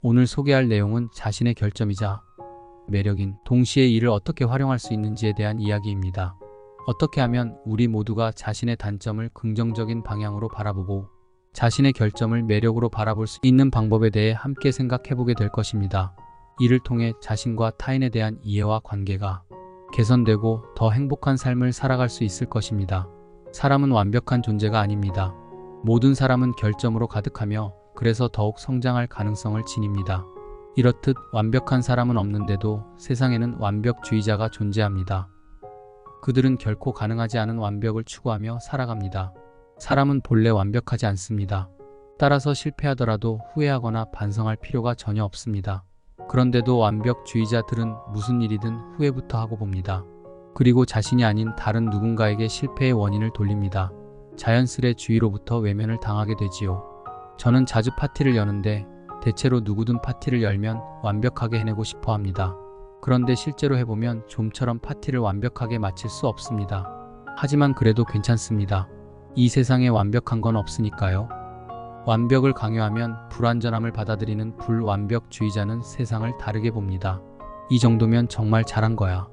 오늘 소개할 내용은 자신의 결점이자 매력인 동시에 이를 어떻게 활용할 수 있는지에 대한 이야기입니다. 어떻게 하면 우리 모두가 자신의 단점을 긍정적인 방향으로 바라보고 자신의 결점을 매력으로 바라볼 수 있는 방법에 대해 함께 생각해보게 될 것입니다. 이를 통해 자신과 타인에 대한 이해와 관계가 개선되고 더 행복한 삶을 살아갈 수 있을 것입니다. 사람은 완벽한 존재가 아닙니다. 모든 사람은 결점으로 가득하며 그래서 더욱 성장할 가능성을 지닙니다. 이렇듯 완벽한 사람은 없는데도 세상에는 완벽주의자가 존재합니다. 그들은 결코 가능하지 않은 완벽을 추구하며 살아갑니다. 사람은 본래 완벽하지 않습니다. 따라서 실패하더라도 후회하거나 반성할 필요가 전혀 없습니다. 그런데도 완벽주의자들은 무슨 일이든 후회부터 하고 봅니다. 그리고 자신이 아닌 다른 누군가에게 실패의 원인을 돌립니다. 자연스레 주위로부터 외면을 당하게 되지요. 저는 자주 파티를 여는데 대체로 누구든 파티를 열면 완벽하게 해내고 싶어 합니다. 그런데 실제로 해보면 좀처럼 파티를 완벽하게 마칠 수 없습니다. 하지만 그래도 괜찮습니다. 이 세상에 완벽한 건 없으니까요. 완벽을 강요하면 불완전함을 받아들이는 불완벽주의자는 세상을 다르게 봅니다. 이 정도면 정말 잘한 거야.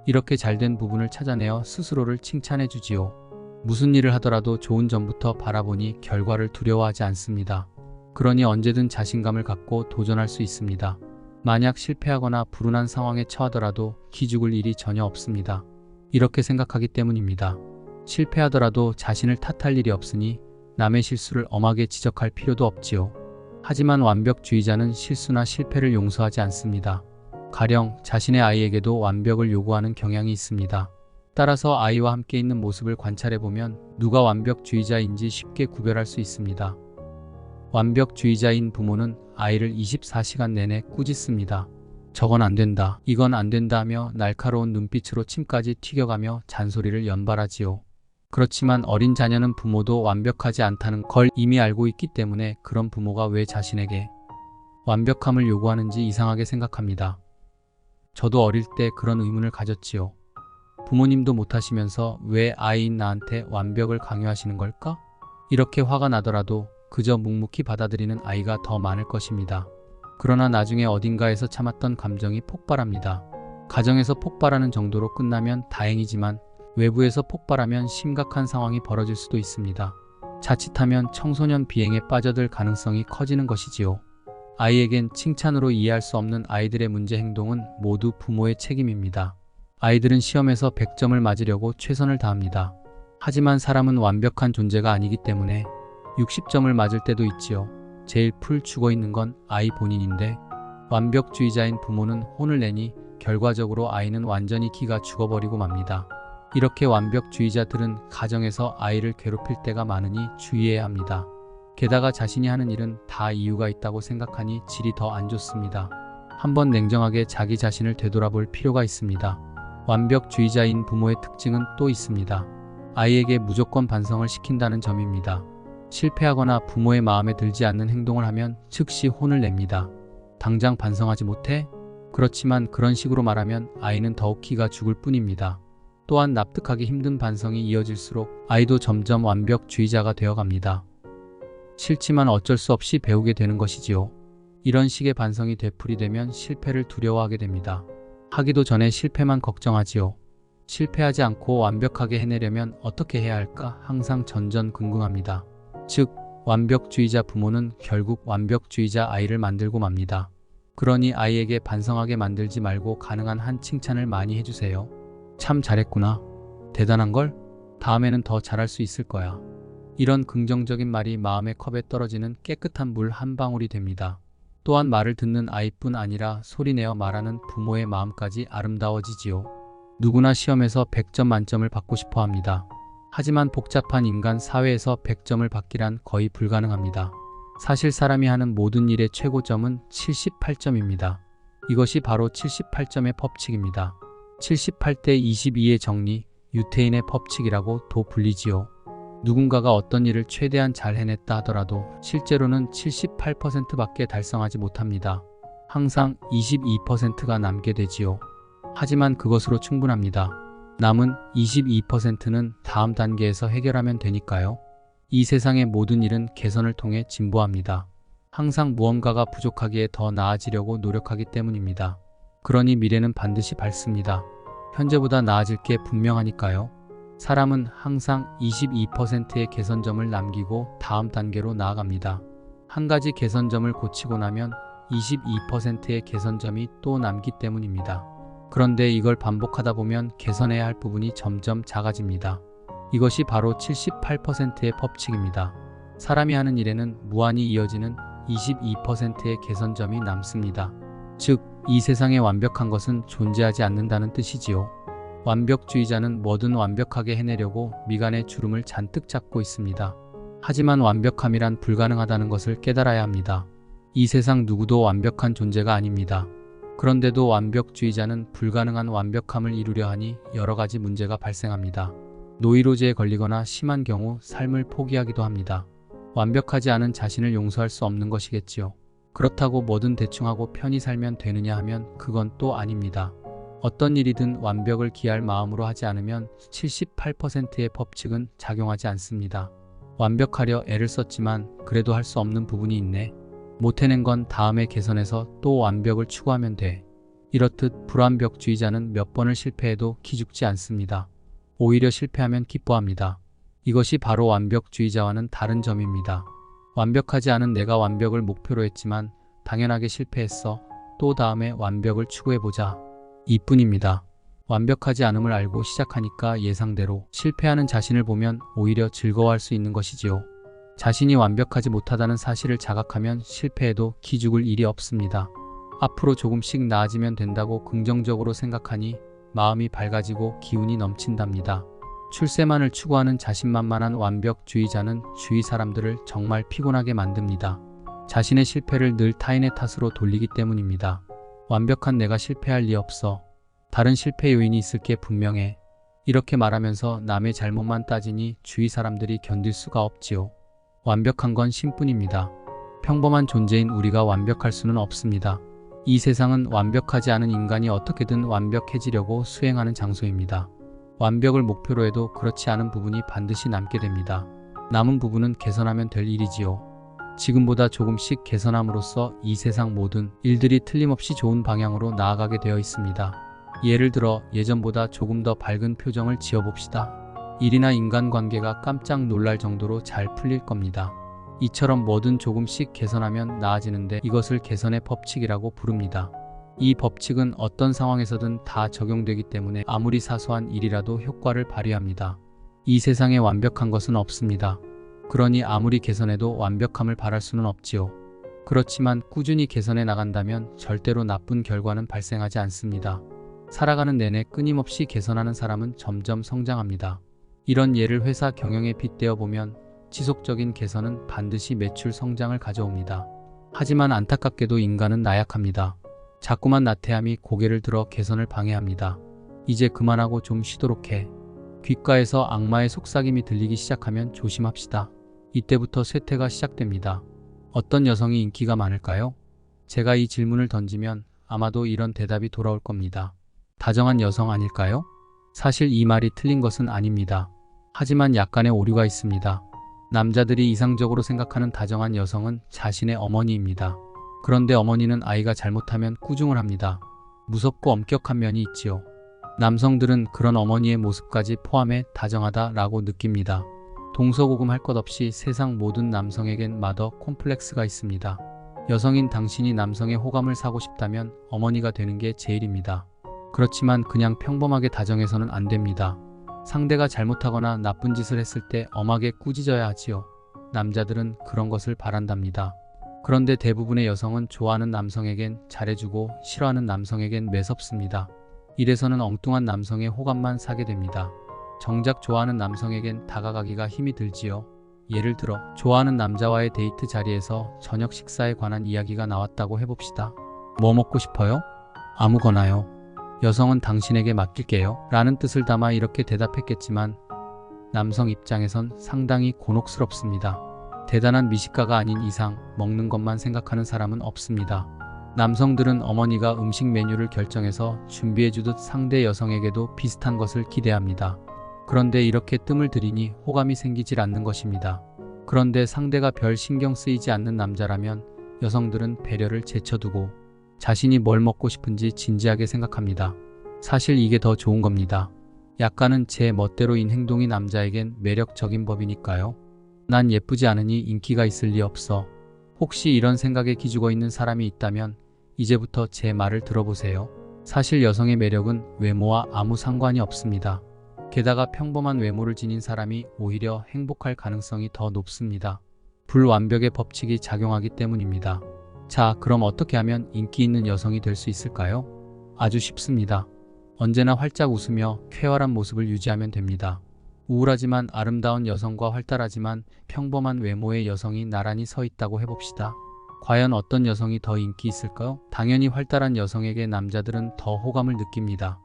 이렇게 잘된 부분을 찾아내어 스스로를 칭찬해 주지요. 무슨 일을 하더라도 좋은 점부터 바라보니 결과를 두려워하지 않습니다. 그러니 언제든 자신감을 갖고 도전할 수 있습니다. 만약 실패하거나 불운한 상황에 처하더라도 기죽을 일이 전혀 없습니다. 이렇게 생각하기 때문입니다. 실패하더라도 자신을 탓할 일이 없으니 남의 실수를 엄하게 지적할 필요도 없지요. 하지만 완벽주의자는 실수나 실패를 용서하지 않습니다. 가령 자신의 아이에게도 완벽을 요구하는 경향이 있습니다. 따라서 아이와 함께 있는 모습을 관찰해보면 누가 완벽주의자인지 쉽게 구별할 수 있습니다. 완벽주의자인 부모는 아이를 24시간 내내 꾸짖습니다. 저건 안 된다, 이건 안 된다 하며 날카로운 눈빛으로 침까지 튀겨가며 잔소리를 연발하지요. 그렇지만 어린 자녀는 부모도 완벽하지 않다는 걸 이미 알고 있기 때문에 그런 부모가 왜 자신에게 완벽함을 요구하는지 이상하게 생각합니다. 저도 어릴 때 그런 의문을 가졌지요. 부모님도 못하시면서 왜 아이인 나한테 완벽을 강요하시는 걸까? 이렇게 화가 나더라도 그저 묵묵히 받아들이는 아이가 더 많을 것입니다. 그러나 나중에 어딘가에서 참았던 감정이 폭발합니다. 가정에서 폭발하는 정도로 끝나면 다행이지만 외부에서 폭발하면 심각한 상황이 벌어질 수도 있습니다. 자칫하면 청소년 비행에 빠져들 가능성이 커지는 것이지요. 아이에겐 칭찬으로 이해할 수 없는 아이들의 문제 행동은 모두 부모의 책임입니다. 아이들은 시험에서 100점을 맞으려고 최선을 다합니다. 하지만 사람은 완벽한 존재가 아니기 때문에 60점을 맞을 때도 있지요. 제일 풀 죽어 있는 건 아이 본인인데 완벽주의자인 부모는 혼을 내니 결과적으로 아이는 완전히 기가 죽어버리고 맙니다. 이렇게 완벽주의자들은 가정에서 아이를 괴롭힐 때가 많으니 주의해야 합니다. 게다가 자신이 하는 일은 다 이유가 있다고 생각하니 질이 더 안 좋습니다. 한번 냉정하게 자기 자신을 되돌아볼 필요가 있습니다. 완벽주의자인 부모의 특징은 또 있습니다. 아이에게 무조건 반성을 시킨다는 점입니다. 실패하거나 부모의 마음에 들지 않는 행동을 하면 즉시 혼을 냅니다. 당장 반성하지 못해? 그렇지만 그런 식으로 말하면 아이는 더욱 기가 죽을 뿐입니다. 또한 납득하기 힘든 반성이 이어질수록 아이도 점점 완벽주의자가 되어갑니다. 싫지만 어쩔 수 없이 배우게 되는 것이지요. 이런 식의 반성이 되풀이되면 실패를 두려워하게 됩니다. 하기도 전에 실패만 걱정하지요. 실패하지 않고 완벽하게 해내려면 어떻게 해야 할까 항상 전전긍긍합니다. 즉, 완벽주의자 부모는 결국 완벽주의자 아이를 만들고 맙니다. 그러니 아이에게 반성하게 만들지 말고 가능한 한 칭찬을 많이 해주세요. 참 잘했구나. 대단한걸? 다음에는 더 잘할 수 있을 거야. 이런 긍정적인 말이 마음의 컵에 떨어지는 깨끗한 물 한 방울이 됩니다. 또한 말을 듣는 아이뿐 아니라 소리내어 말하는 부모의 마음까지 아름다워지지요. 누구나 시험에서 100점 만점을 받고 싶어 합니다. 하지만 복잡한 인간 사회에서 100점을 받기란 거의 불가능합니다. 사실 사람이 하는 모든 일의 최고점은 78점입니다. 이것이 바로 78점의 법칙입니다. 78대 22의 정리, 유태인의 법칙이라고 도 불리지요. 누군가가 어떤 일을 최대한 잘 해냈다 하더라도 실제로는 78%밖에 달성하지 못합니다. 항상 22%가 남게 되지요. 하지만 그것으로 충분합니다. 남은 22%는 다음 단계에서 해결하면 되니까요. 이 세상의 모든 일은 개선을 통해 진보합니다. 항상 무언가가 부족하기에 더 나아지려고 노력하기 때문입니다. 그러니 미래는 반드시 밝습니다. 현재보다 나아질 게 분명하니까요. 사람은 항상 22%의 개선점을 남기고 다음 단계로 나아갑니다. 한 가지 개선점을 고치고 나면 22%의 개선점이 또 남기 때문입니다. 그런데 이걸 반복하다 보면 개선해야 할 부분이 점점 작아집니다. 이것이 바로 78%의 법칙입니다. 사람이 하는 일에는 무한히 이어지는 22%의 개선점이 남습니다. 즉, 이 세상에 완벽한 것은 존재하지 않는다는 뜻이지요. 완벽주의자는 뭐든 완벽하게 해내려고 미간에 주름을 잔뜩 잡고 있습니다. 하지만 완벽함이란 불가능하다는 것을 깨달아야 합니다. 이 세상 누구도 완벽한 존재가 아닙니다. 그런데도 완벽주의자는 불가능한 완벽함을 이루려 하니 여러 가지 문제가 발생합니다. 노이로제에 걸리거나 심한 경우 삶을 포기하기도 합니다. 완벽하지 않은 자신을 용서할 수 없는 것이겠지요. 그렇다고 뭐든 대충 하고 편히 살면 되느냐 하면 그건 또 아닙니다. 어떤 일이든 완벽을 기할 마음으로 하지 않으면 78%의 법칙은 작용하지 않습니다. 완벽하려 애를 썼지만 그래도 할 수 없는 부분이 있네. 못 해낸 건 다음에 개선해서 또 완벽을 추구하면 돼. 이렇듯 불완벽주의자는 몇 번을 실패해도 기죽지 않습니다. 오히려 실패하면 기뻐합니다. 이것이 바로 완벽주의자와는 다른 점입니다. 완벽하지 않은 내가 완벽을 목표로 했지만 당연하게 실패했어. 또 다음에 완벽을 추구해보자. 이뿐입니다. 완벽하지 않음을 알고 시작하니까 예상대로 실패하는 자신을 보면 오히려 즐거워할 수 있는 것이지요. 자신이 완벽하지 못하다는 사실을 자각하면 실패해도 기죽을 일이 없습니다. 앞으로 조금씩 나아지면 된다고 긍정적으로 생각하니 마음이 밝아지고 기운이 넘친답니다. 출세만을 추구하는 자신만만한 완벽주의자는 주위 사람들을 정말 피곤하게 만듭니다. 자신의 실패를 늘 타인의 탓으로 돌리기 때문입니다. 완벽한 내가 실패할 리 없어. 다른 실패 요인이 있을 게 분명해. 이렇게 말하면서 남의 잘못만 따지니 주위 사람들이 견딜 수가 없지요. 완벽한 건 신뿐입니다. 평범한 존재인 우리가 완벽할 수는 없습니다. 이 세상은 완벽하지 않은 인간이 어떻게든 완벽해지려고 수행하는 장소입니다. 완벽을 목표로 해도 그렇지 않은 부분이 반드시 남게 됩니다. 남은 부분은 개선하면 될 일이지요. 지금보다 조금씩 개선함으로써 이 세상 모든 일들이 틀림없이 좋은 방향으로 나아가게 되어 있습니다. 예를 들어 예전보다 조금 더 밝은 표정을 지어봅시다. 일이나 인간관계가 깜짝 놀랄 정도로 잘 풀릴 겁니다. 이처럼 뭐든 조금씩 개선하면 나아지는데 이것을 개선의 법칙이라고 부릅니다. 이 법칙은 어떤 상황에서든 다 적용되기 때문에 아무리 사소한 일이라도 효과를 발휘합니다. 이 세상에 완벽한 것은 없습니다. 그러니 아무리 개선해도 완벽함을 바랄 수는 없지요. 그렇지만 꾸준히 개선해 나간다면 절대로 나쁜 결과는 발생하지 않습니다. 살아가는 내내 끊임없이 개선하는 사람은 점점 성장합니다. 이런 예를 회사 경영에 빗대어 보면 지속적인 개선은 반드시 매출 성장을 가져옵니다. 하지만 안타깝게도 인간은 나약합니다. 자꾸만 나태함이 고개를 들어 개선을 방해합니다. 이제 그만하고 좀 쉬도록 해. 귓가에서 악마의 속삭임이 들리기 시작하면 조심합시다. 이때부터 쇠퇴가 시작됩니다. 어떤 여성이 인기가 많을까요? 제가 이 질문을 던지면 아마도 이런 대답이 돌아올 겁니다. 다정한 여성 아닐까요? 사실 이 말이 틀린 것은 아닙니다. 하지만 약간의 오류가 있습니다. 남자들이 이상적으로 생각하는 다정한 여성은 자신의 어머니입니다. 그런데 어머니는 아이가 잘못하면 꾸중을 합니다. 무섭고 엄격한 면이 있지요. 남성들은 그런 어머니의 모습까지 포함해 다정하다라고 느낍니다. 동서고금 할 것 없이 세상 모든 남성에겐 마더 콤플렉스가 있습니다. 여성인 당신이 남성의 호감을 사고 싶다면 어머니가 되는 게 제일입니다. 그렇지만 그냥 평범하게 다정해서는 안 됩니다. 상대가 잘못하거나 나쁜 짓을 했을 때 엄하게 꾸짖어야 하지요. 남자들은 그런 것을 바란답니다. 그런데 대부분의 여성은 좋아하는 남성에겐 잘해주고 싫어하는 남성에겐 매섭습니다. 이래서는 엉뚱한 남성의 호감만 사게 됩니다. 정작 좋아하는 남성에겐 다가가기가 힘이 들지요. 예를 들어 좋아하는 남자와의 데이트 자리에서 저녁 식사에 관한 이야기가 나왔다고 해봅시다. 뭐 먹고 싶어요? 아무거나요. 여성은 당신에게 맡길게요 라는 뜻을 담아 이렇게 대답했겠지만 남성 입장에선 상당히 곤혹스럽습니다. 대단한 미식가가 아닌 이상 먹는 것만 생각하는 사람은 없습니다. 남성들은 어머니가 음식 메뉴를 결정해서 준비해주듯 상대 여성에게도 비슷한 것을 기대합니다. 그런데 이렇게 뜸을 들이니 호감이 생기질 않는 것입니다. 그런데 상대가 별 신경 쓰이지 않는 남자라면 여성들은 배려를 제쳐두고 자신이 뭘 먹고 싶은지 진지하게 생각합니다. 사실 이게 더 좋은 겁니다. 약간은 제 멋대로인 행동이 남자에겐 매력적인 법이니까요. 난 예쁘지 않으니 인기가 있을 리 없어. 혹시 이런 생각에 기죽어 있는 사람이 있다면 이제부터 제 말을 들어보세요. 사실 여성의 매력은 외모와 아무 상관이 없습니다. 게다가 평범한 외모를 지닌 사람이 오히려 행복할 가능성이 더 높습니다. 불완벽의 법칙이 작용하기 때문입니다. 자, 그럼 어떻게 하면 인기 있는 여성이 될 수 있을까요? 아주 쉽습니다. 언제나 활짝 웃으며 쾌활한 모습을 유지하면 됩니다. 우울하지만 아름다운 여성과 활달하지만 평범한 외모의 여성이 나란히 서 있다고 해봅시다. 과연 어떤 여성이 더 인기 있을까요? 당연히 활달한 여성에게 남자들은 더 호감을 느낍니다.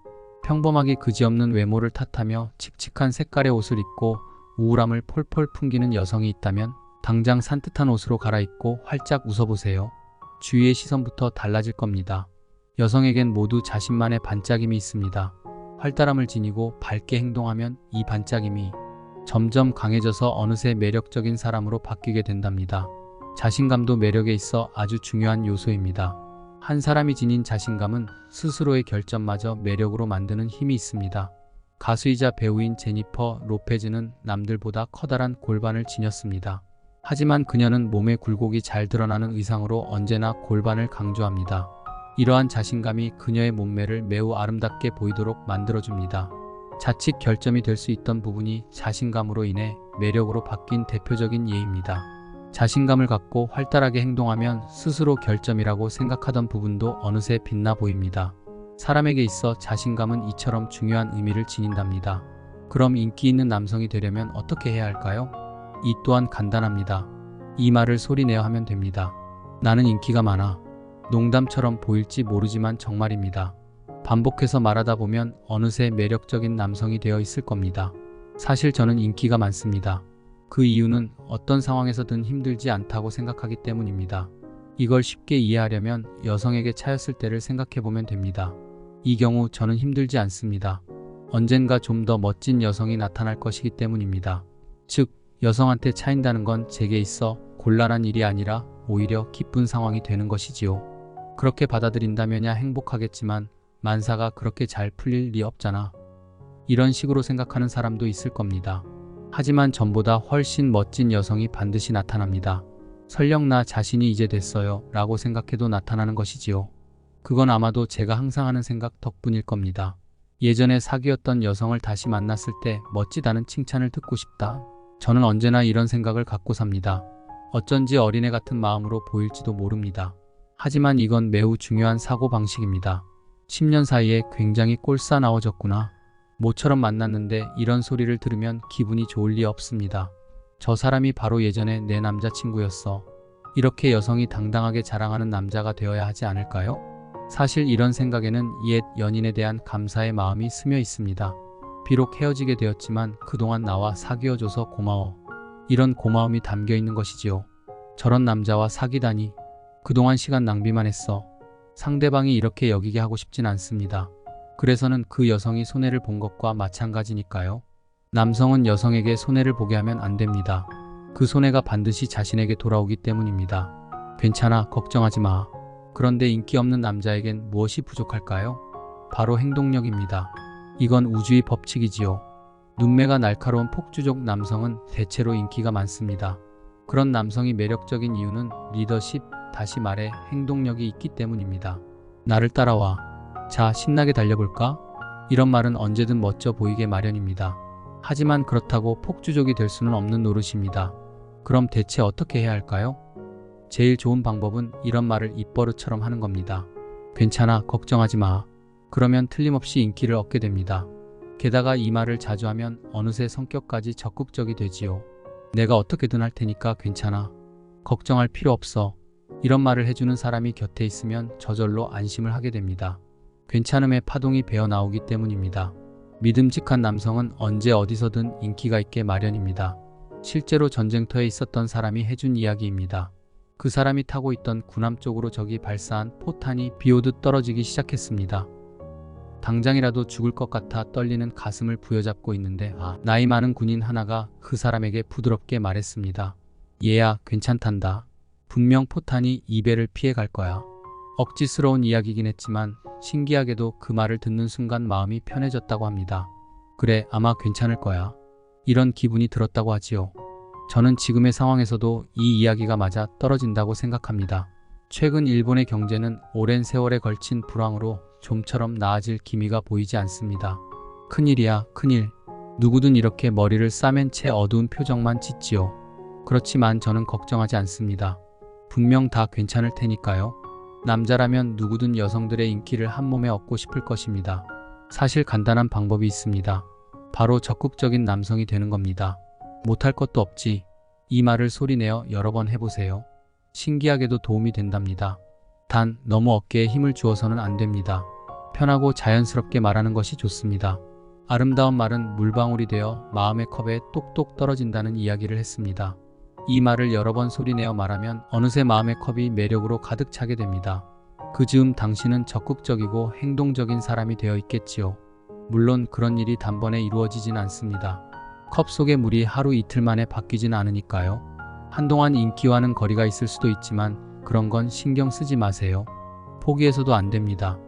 평범하게 그지없는 외모를 탓하며 칙칙한 색깔의 옷을 입고 우울함을 폴폴 풍기는 여성이 있다면 당장 산뜻한 옷으로 갈아입고 활짝 웃어보세요. 주위의 시선부터 달라질 겁니다. 여성에겐 모두 자신만의 반짝임이 있습니다. 활달함을 지니고 밝게 행동하면 이 반짝임이 점점 강해져서 어느새 매력적인 사람으로 바뀌게 된답니다. 자신감도 매력에 있어 아주 중요한 요소입니다. 한 사람이 지닌 자신감은 스스로의 결점마저 매력으로 만드는 힘이 있습니다. 가수이자 배우인 제니퍼 로페즈는 남들보다 커다란 골반을 지녔습니다. 하지만 그녀는 몸의 굴곡이 잘 드러나는 의상으로 언제나 골반을 강조합니다. 이러한 자신감이 그녀의 몸매를 매우 아름답게 보이도록 만들어줍니다. 자칫 결점이 될 수 있던 부분이 자신감으로 인해 매력으로 바뀐 대표적인 예입니다. 자신감을 갖고 활달하게 행동하면 스스로 결점이라고 생각하던 부분도 어느새 빛나 보입니다. 사람에게 있어 자신감은 이처럼 중요한 의미를 지닌답니다. 그럼 인기 있는 남성이 되려면 어떻게 해야 할까요? 이 또한 간단합니다. 이 말을 소리내어 하면 됩니다. 나는 인기가 많아. 농담처럼 보일지 모르지만 정말입니다. 반복해서 말하다 보면 어느새 매력적인 남성이 되어 있을 겁니다. 사실 저는 인기가 많습니다. 그 이유는 어떤 상황에서든 힘들지 않다고 생각하기 때문입니다. 이걸 쉽게 이해하려면 여성에게 차였을 때를 생각해보면 됩니다. 이 경우 저는 힘들지 않습니다. 언젠가 좀 더 멋진 여성이 나타날 것이기 때문입니다. 즉, 여성한테 차인다는 건 제게 있어 곤란한 일이 아니라 오히려 기쁜 상황이 되는 것이지요. 그렇게 받아들인다면야 행복하겠지만 만사가 그렇게 잘 풀릴 리 없잖아. 이런 식으로 생각하는 사람도 있을 겁니다. 하지만 전보다 훨씬 멋진 여성이 반드시 나타납니다. 설령 나 자신이 이제 됐어요 라고 생각해도 나타나는 것이지요. 그건 아마도 제가 항상 하는 생각 덕분일 겁니다. 예전에 사귀었던 여성을 다시 만났을 때 멋지다는 칭찬을 듣고 싶다. 저는 언제나 이런 생각을 갖고 삽니다. 어쩐지 어린애 같은 마음으로 보일지도 모릅니다. 하지만 이건 매우 중요한 사고방식입니다. 10년 사이에 굉장히 꼴싸나워졌구나. 모처럼 만났는데 이런 소리를 들으면 기분이 좋을 리 없습니다. 저 사람이 바로 예전에 내 남자친구였어. 이렇게 여성이 당당하게 자랑하는 남자가 되어야 하지 않을까요? 사실 이런 생각에는 옛 연인에 대한 감사의 마음이 스며 있습니다. 비록 헤어지게 되었지만 그동안 나와 사귀어줘서 고마워. 이런 고마움이 담겨 있는 것이지요. 저런 남자와 사귀다니. 그동안 시간 낭비만 했어. 상대방이 이렇게 여기게 하고 싶진 않습니다. 그래서는 그 여성이 손해를 본 것과 마찬가지니까요. 남성은 여성에게 손해를 보게 하면 안 됩니다. 그 손해가 반드시 자신에게 돌아오기 때문입니다. 괜찮아, 걱정하지 마. 그런데 인기 없는 남자에겐 무엇이 부족할까요? 바로 행동력입니다. 이건 우주의 법칙이지요. 눈매가 날카로운 폭주족 남성은 대체로 인기가 많습니다. 그런 남성이 매력적인 이유는 리더십, 다시 말해 행동력이 있기 때문입니다. 나를 따라와. 자, 신나게 달려볼까? 이런 말은 언제든 멋져 보이게 마련입니다. 하지만 그렇다고 폭주족이 될 수는 없는 노릇입니다. 그럼 대체 어떻게 해야 할까요? 제일 좋은 방법은 이런 말을 입버릇처럼 하는 겁니다. 괜찮아, 걱정하지 마. 그러면 틀림없이 인기를 얻게 됩니다. 게다가 이 말을 자주 하면 어느새 성격까지 적극적이 되지요. 내가 어떻게든 할 테니까 괜찮아. 걱정할 필요 없어. 이런 말을 해주는 사람이 곁에 있으면 저절로 안심을 하게 됩니다. 괜찮음의 파동이 배어 나오기 때문입니다. 믿음직한 남성은 언제 어디서든 인기가 있게 마련입니다. 실제로 전쟁터에 있었던 사람이 해준 이야기입니다. 그 사람이 타고 있던 군함 쪽으로 적이 발사한 포탄이 비오듯 떨어지기 시작했습니다. 당장이라도 죽을 것 같아 떨리는 가슴을 부여잡고 있는데 나이 많은 군인 하나가 그 사람에게 부드럽게 말했습니다. 얘야, 괜찮단다. 분명 포탄이 이 배를 피해 갈 거야. 억지스러운 이야기긴 했지만 신기하게도 그 말을 듣는 순간 마음이 편해졌다고 합니다. 그래, 아마 괜찮을 거야. 이런 기분이 들었다고 하지요. 저는 지금의 상황에서도 이 이야기가 맞아 떨어진다고 생각합니다. 최근 일본의 경제는 오랜 세월에 걸친 불황으로 좀처럼 나아질 기미가 보이지 않습니다. 큰일이야, 큰일. 누구든 이렇게 머리를 싸맨 채 어두운 표정만 짓지요. 그렇지만 저는 걱정하지 않습니다. 분명 다 괜찮을 테니까요. 남자라면 누구든 여성들의 인기를 한 몸에 얻고 싶을 것입니다. 사실 간단한 방법이 있습니다. 바로 적극적인 남성이 되는 겁니다. 못할 것도 없지. 이 말을 소리내어 여러 번 해보세요. 신기하게도 도움이 된답니다. 단 너무 어깨에 힘을 주어서는 안 됩니다. 편하고 자연스럽게 말하는 것이 좋습니다. 아름다운 말은 물방울이 되어 마음의 컵에 똑똑 떨어진다는 이야기를 했습니다. 이 말을 여러 번 소리내어 말하면 어느새 마음의 컵이 매력으로 가득 차게 됩니다. 그 즈음 당신은 적극적이고 행동적인 사람이 되어 있겠지요. 물론 그런 일이 단번에 이루어지진 않습니다. 컵 속의 물이 하루 이틀 만에 바뀌진 않으니까요. 한동안 인기와는 거리가 있을 수도 있지만 그런 건 신경 쓰지 마세요. 포기해서도 안 됩니다.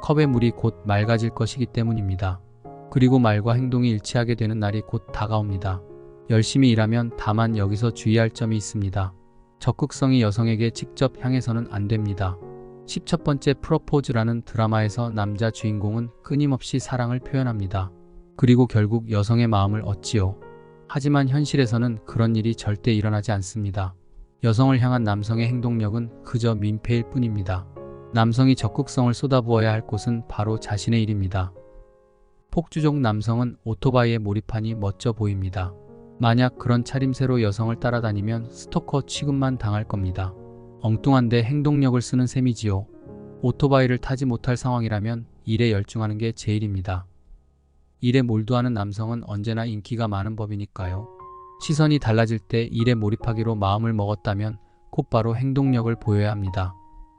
컵의 물이 곧 맑아질 것이기 때문입니다. 그리고 말과 행동이 일치하게 되는 날이 곧 다가옵니다. 열심히 일하면 다만 여기서 주의할 점이 있습니다. 적극성이 여성에게 직접 향해서는 안 됩니다. 10번째 프로포즈라는 드라마에서 남자 주인공은 끊임없이 사랑을 표현합니다. 그리고 결국 여성의 마음을 얻지요. 하지만 현실에서는 그런 일이 절대 일어나지 않습니다. 여성을 향한 남성의 행동력은 그저 민폐일 뿐입니다. 남성이 적극성을 쏟아부어야 할 곳은 바로 자신의 일입니다. 폭주족 남성은 오토바이에 몰입하니 멋져 보입니다. 만약 그런 차림새로 여성을 따라다니면 스토커 취급만 당할 겁니다. 엉뚱한데 행동력을 쓰는 셈이지요. 오토바이를 타지 못할 상황이라면 일에 열중하는 게 제일입니다. 일에 몰두하는 남성은 언제나 인기가 많은 법이니까요. 시선이 달라질 때 일에 몰입하기로 마음을 먹었다면 곧바로 행동력을 보여야 합니다.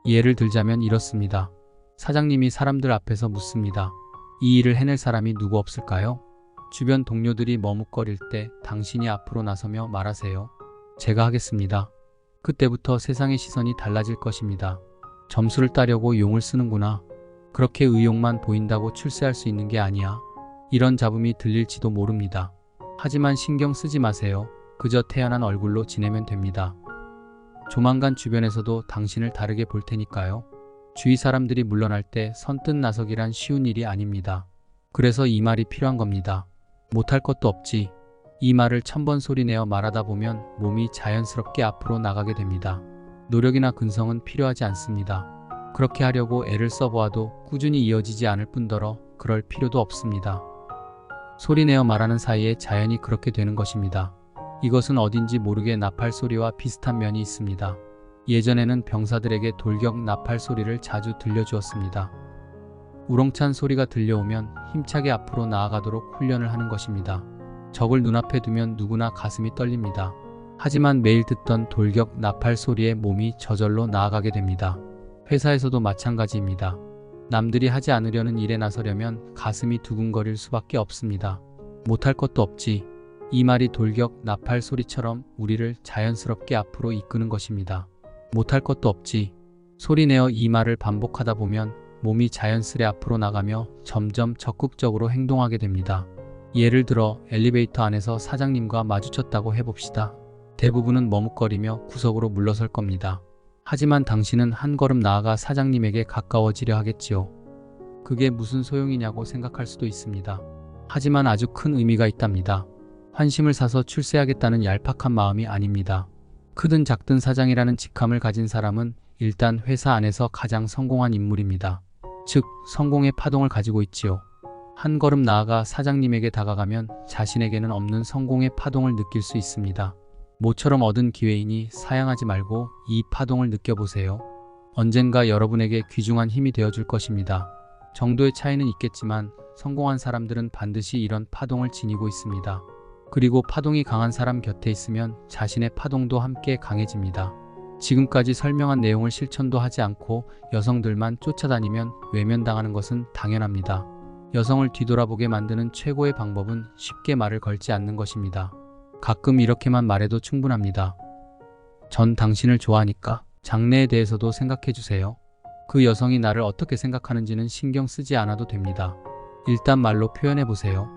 예를 들자면 이렇습니다. 사장님이 사람들 앞에서 묻습니다. 이 일을 해낼 사람이 누구 없을까요? 주변 동료들이 머뭇거릴 때 당신이 앞으로 나서며 말하세요. 제가 하겠습니다. 그때부터 세상의 시선이 달라질 것입니다. 점수를 따려고 용을 쓰는구나. 그렇게 의욕만 보인다고 출세할 수 있는 게 아니야. 이런 잡음이 들릴지도 모릅니다. 하지만 신경 쓰지 마세요. 그저 태연한 얼굴로 지내면 됩니다. 조만간 주변에서도 당신을 다르게 볼 테니까요. 주위 사람들이 물러날 때 선뜻 나서기란 쉬운 일이 아닙니다. 그래서 이 말이 필요한 겁니다. 못할 것도 없지. 이 말을 1000번 소리내어 말하다 보면 몸이 자연스럽게 앞으로 나가게 됩니다. 노력이나 근성은 필요하지 않습니다. 그렇게 하려고 애를 써보아도 꾸준히 이어지지 않을 뿐더러 그럴 필요도 없습니다. 소리내어 말하는 사이에 자연히 그렇게 되는 것입니다. 이것은 어딘지 모르게 나팔 소리와 비슷한 면이 있습니다. 예전에는 병사들에게 돌격 나팔 소리를 자주 들려주었습니다. 우렁찬 소리가 들려오면 힘차게 앞으로 나아가도록 훈련을 하는 것입니다. 적을 눈앞에 두면 누구나 가슴이 떨립니다. 하지만 매일 듣던 돌격 나팔 소리에 몸이 저절로 나아가게 됩니다. 회사에서도 마찬가지입니다. 남들이 하지 않으려는 일에 나서려면 가슴이 두근거릴 수밖에 없습니다. 못할 것도 없지. 이 말이 돌격 나팔 소리처럼 우리를 자연스럽게 앞으로 이끄는 것입니다. 못할 것도 없지. 소리내어 이 말을 반복하다 보면 몸이 자연스레 앞으로 나가며 점점 적극적으로 행동하게 됩니다. 예를 들어 엘리베이터 안에서 사장님과 마주쳤다고 해봅시다. 대부분은 머뭇거리며 구석으로 물러설 겁니다. 하지만 당신은 한 걸음 나아가 사장님에게 가까워지려 하겠지요. 그게 무슨 소용이냐고 생각할 수도 있습니다. 하지만 아주 큰 의미가 있답니다. 환심을 사서 출세하겠다는 얄팍한 마음이 아닙니다. 크든 작든 사장이라는 직함을 가진 사람은 일단 회사 안에서 가장 성공한 인물입니다. 즉, 성공의 파동을 가지고 있지요. 한 걸음 나아가 사장님에게 다가가면 자신에게는 없는 성공의 파동을 느낄 수 있습니다. 모처럼 얻은 기회이니 사양하지 말고 이 파동을 느껴보세요. 언젠가 여러분에게 귀중한 힘이 되어줄 것입니다. 정도의 차이는 있겠지만 성공한 사람들은 반드시 이런 파동을 지니고 있습니다. 그리고 파동이 강한 사람 곁에 있으면 자신의 파동도 함께 강해집니다. 지금까지 설명한 내용을 실천도 하지 않고 여성들만 쫓아다니면 외면당하는 것은 당연합니다. 여성을 뒤돌아보게 만드는 최고의 방법은 쉽게 말을 걸지 않는 것입니다. 가끔 이렇게만 말해도 충분합니다. 전 당신을 좋아하니까 장래에 대해서도 생각해 주세요. 그 여성이 나를 어떻게 생각하는지는 신경 쓰지 않아도 됩니다. 일단 말로 표현해 보세요.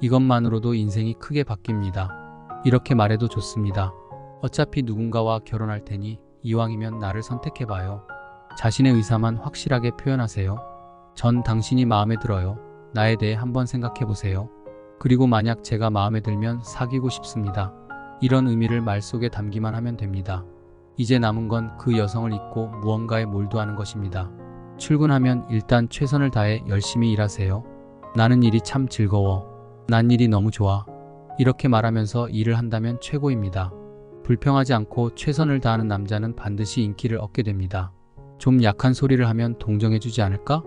이것만으로도 인생이 크게 바뀝니다. 이렇게 말해도 좋습니다. 어차피 누군가와 결혼할 테니 이왕이면 나를 선택해봐요. 자신의 의사만 확실하게 표현하세요. 전 당신이 마음에 들어요. 나에 대해 한번 생각해보세요. 그리고 만약 제가 마음에 들면 사귀고 싶습니다. 이런 의미를 말 속에 담기만 하면 됩니다. 이제 남은 건 그 여성을 잊고 무언가에 몰두하는 것입니다. 출근하면 일단 최선을 다해 열심히 일하세요. 나는 일이 참 즐거워. 난 일이 너무 좋아. 이렇게 말하면서 일을 한다면 최고입니다. 불평하지 않고 최선을 다하는 남자는 반드시 인기를 얻게 됩니다. 좀 약한 소리를 하면 동정해주지 않을까?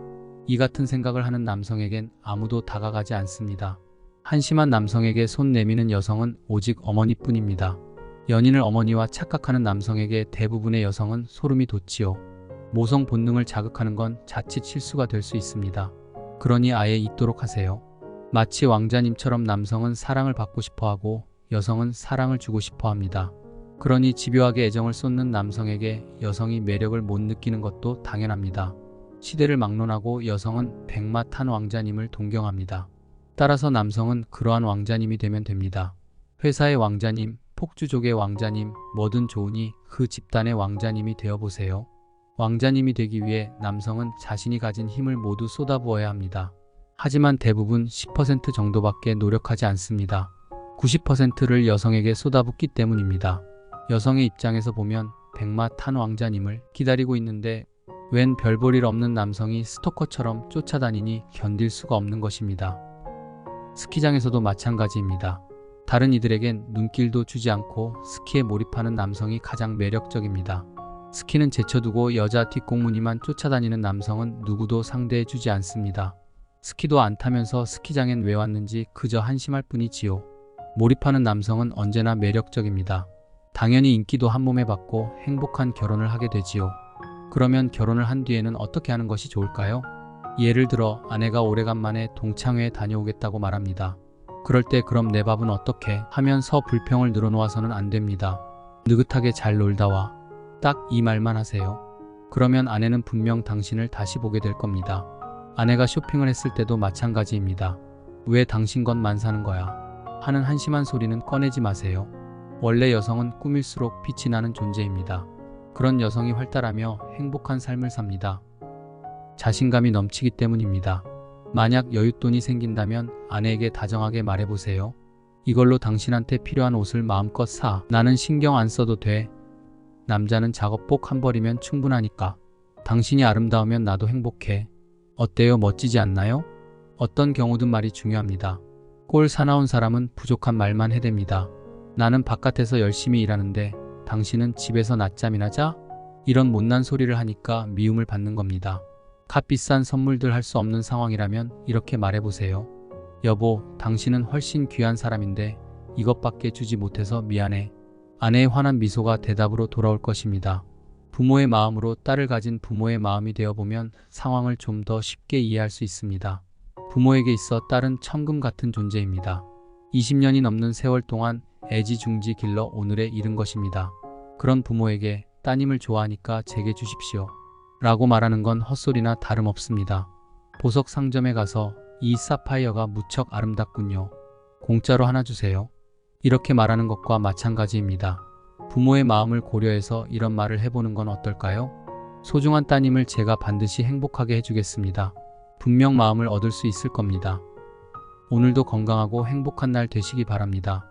이 같은 생각을 하는 남성에겐 아무도 다가가지 않습니다. 한심한 남성에게 손 내미는 여성은 오직 어머니뿐입니다. 연인을 어머니와 착각하는 남성에게 대부분의 여성은 소름이 돋지요. 모성 본능을 자극하는 건 자칫 실수가 될 수 있습니다. 그러니 아예 잊도록 하세요. 마치 왕자님처럼 남성은 사랑을 받고 싶어하고 여성은 사랑을 주고 싶어합니다. 그러니 집요하게 애정을 쏟는 남성에게 여성이 매력을 못 느끼는 것도 당연합니다. 시대를 막론하고 여성은 백마탄 왕자님을 동경합니다. 따라서 남성은 그러한 왕자님이 되면 됩니다. 회사의 왕자님, 폭주족의 왕자님, 뭐든 좋으니 그 집단의 왕자님이 되어보세요. 왕자님이 되기 위해 남성은 자신이 가진 힘을 모두 쏟아부어야 합니다. 하지만 대부분 10% 정도밖에 노력하지 않습니다. 90%를 여성에게 쏟아붓기 때문입니다. 여성의 입장에서 보면 백마탄 왕자님을 기다리고 있는데 웬 별볼일 없는 남성이 스토커처럼 쫓아다니니 견딜 수가 없는 것입니다. 스키장에서도 마찬가지입니다. 다른 이들에겐 눈길도 주지 않고 스키에 몰입하는 남성이 가장 매력적입니다. 스키는 제쳐두고 여자 뒷공무니만 쫓아다니는 남성은 누구도 상대해주지 않습니다. 스키도 안 타면서 스키장엔 왜 왔는지 그저 한심할 뿐이지요. 몰입하는 남성은 언제나 매력적입니다. 당연히 인기도 한 몸에 받고 행복한 결혼을 하게 되지요. 그러면 결혼을 한 뒤에는 어떻게 하는 것이 좋을까요? 예를 들어 아내가 오래간만에 동창회에 다녀오겠다고 말합니다. 그럴 때 그럼 내 밥은 어떻게 하면서 불평을 늘어놓아서는 안 됩니다. 느긋하게 잘 놀다 와. 딱 이 말만 하세요. 그러면 아내는 분명 당신을 다시 보게 될 겁니다. 아내가 쇼핑을 했을 때도 마찬가지입니다. 왜 당신 것만 사는 거야? 하는 한심한 소리는 꺼내지 마세요. 원래 여성은 꾸밀수록 빛이 나는 존재입니다. 그런 여성이 활달하며 행복한 삶을 삽니다. 자신감이 넘치기 때문입니다. 만약 여윳돈이 생긴다면 아내에게 다정하게 말해보세요. 이걸로 당신한테 필요한 옷을 마음껏 사. 나는 신경 안 써도 돼. 남자는 작업복 한 벌이면 충분하니까. 당신이 아름다우면 나도 행복해. 어때요? 멋지지 않나요? 어떤 경우든 말이 중요합니다. 꼴 사나운 사람은 부족한 말만 해댑니다. 나는 바깥에서 열심히 일하는데 당신은 집에서 낮잠이나 자? 이런 못난 소리를 하니까 미움을 받는 겁니다. 값비싼 선물들 할 수 없는 상황이라면 이렇게 말해보세요. 여보, 당신은 훨씬 귀한 사람인데 이것밖에 주지 못해서 미안해. 아내의 환한 미소가 대답으로 돌아올 것입니다. 부모의 마음으로 딸을 가진 부모의 마음이 되어보면 상황을 좀 더 쉽게 이해할 수 있습니다. 부모에게 있어 딸은 천금 같은 존재입니다. 20년이 넘는 세월 동안 애지중지 길러 오늘에 이른 것입니다. 그런 부모에게 따님을 좋아하니까 제게 주십시오. 라고 말하는 건 헛소리나 다름없습니다. 보석 상점에 가서 이 사파이어가 무척 아름답군요. 공짜로 하나 주세요. 이렇게 말하는 것과 마찬가지입니다. 부모의 마음을 고려해서 이런 말을 해보는 건 어떨까요? 소중한 따님을 제가 반드시 행복하게 해주겠습니다. 분명 마음을 얻을 수 있을 겁니다. 오늘도 건강하고 행복한 날 되시기 바랍니다.